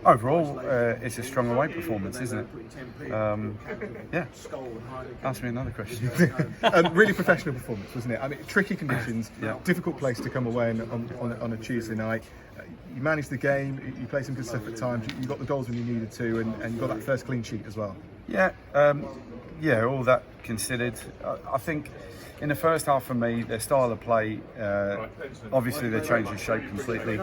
Overall, it's a strong away performance, isn't it? Yeah. Ask me another question. Really professional performance, wasn't it? I mean, tricky conditions, Yeah. difficult place to come away on a Tuesday night. You managed the game, you played some good stuff at times, you got the goals when you needed to, and you got that first clean sheet as well. Yeah, all that considered, I think in the first half for me, their style of play, obviously they changed the shape completely.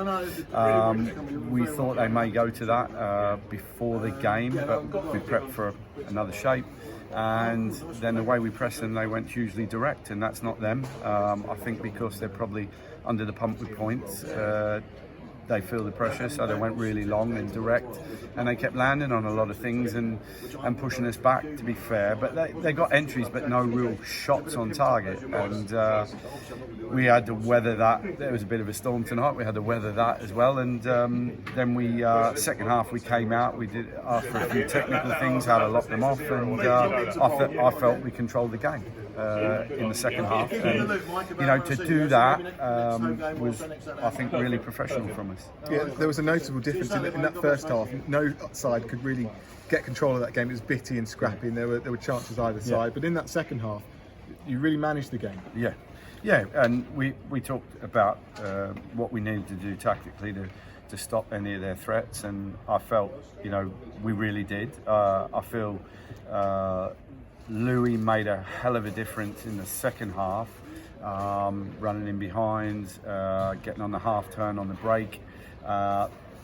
We thought they may go to that before the game, but we prepped for another shape. And then the way we pressed them, they went hugely direct, and that's not them. I think because they're probably under the pump with points, they feel the pressure, so they went really long and direct, and they kept landing on a lot of things and pushing us back, to be fair. But they got entries, but no real shots on target, and we had to weather that. There was a bit of a storm tonight. We had to weather that as well, and then we second half we came out. We did after a few technical things, how to lock them off, and I felt we controlled the game in the second half. And, to do that was, I think, really professional from us. Yeah, there was a noticeable difference in that first half. No side could really get control of that game. It was bitty and scrappy, and there were chances either side. But in that second half, you really managed the game. Yeah, and we talked about what we needed to do tactically to stop any of their threats, and I felt, we really did. I feel Louis made a hell of a difference in the second half, running in behind, getting on the half turn on the break,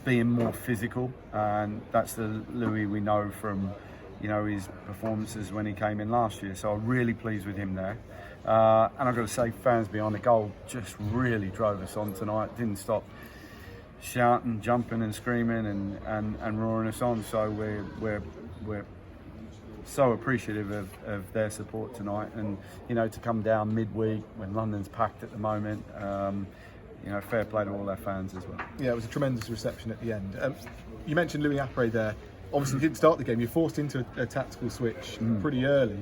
being more physical, and that's the Louis we know from his performances when he came in last year. So I'm really pleased with him there. And I've got to say, fans behind the goal just really drove us on tonight. Didn't stop shouting, jumping and screaming and roaring us on. So we're so appreciative of their support tonight, and to come down midweek when London's packed at the moment. Fair play to all their fans as well. Yeah, it was a tremendous reception at the end. You mentioned Louis Appre there. Obviously, you didn't start the game. You're forced into a tactical switch pretty early.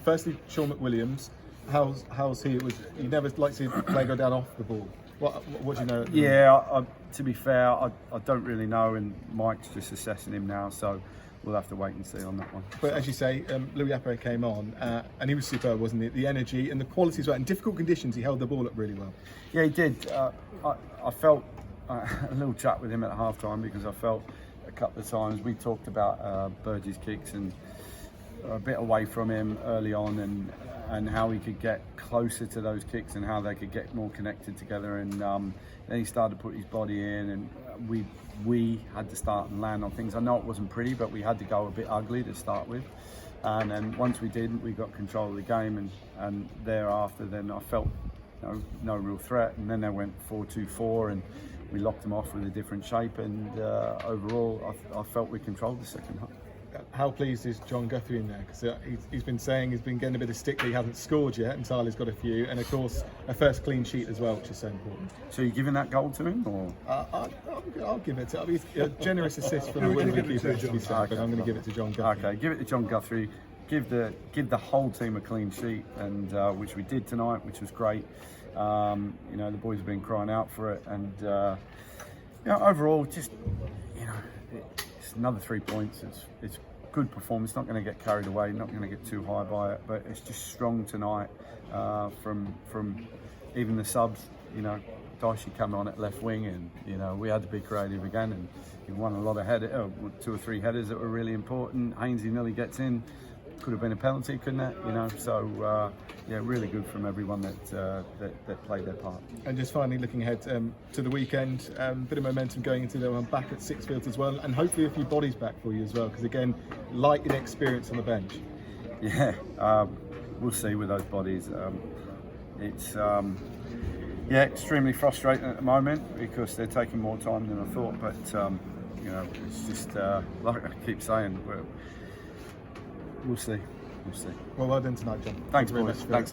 Firstly, Sean McWilliams, how's he? You never like to see the play go down off the ball. What do you know? Yeah, to be fair, I don't really know, and Mike's just assessing him now, so we'll have to wait and see on that one. But as you say, Louis Appre came on, and he was superb, wasn't he? The energy and the quality as well. In difficult conditions, he held the ball up really well. Yeah, he did. I felt a little chat with him at half time, because I felt a couple of times we talked about Burgess' kicks and a bit away from him early on, and how he could get closer to those kicks and how they could get more connected together. And then he started to put his body in, and we had to start and land on things. I know it wasn't pretty, but we had to go a bit ugly to start with. And then once we did, we got control of the game, and thereafter then I felt no real threat. And then they went 4-2-4, and we locked them off with a different shape, and overall I felt we controlled the second half. How pleased is John Guthrie in there? Because he's been saying he's been getting a bit of stick that he hasn't scored yet, and Tyler's got a few, and of course a first clean sheet as well, which is so important. So you're giving that goal to him, or? I'll give it to him. A generous assist from the winning keeper, to be fair, but I'm going to give it to John Guthrie. Okay, give it to John Guthrie. Give the whole team a clean sheet, and which we did tonight, which was great. The boys have been crying out for it, and overall, just it's another 3 points. It's good performance. Not going to get carried away. Not going to get too high by it. But it's just strong tonight from even the subs. Dicey come on at left wing, and we had to be creative again. And he won a lot of 2 or 3 headers that were really important. Hainsey nearly gets in. Could have been a penalty, couldn't it? So really good from everyone that played their part. And just finally looking ahead to the weekend, bit of momentum going into them. I'm back at Sixfields as well, and hopefully a few bodies back for you as well, because again, light inexperience on the bench. Yeah, we'll see with those bodies. It's extremely frustrating at the moment, because they're taking more time than I thought. But it's just like I keep saying. We'll see. Well done tonight, John. Thanks, boys. Thanks.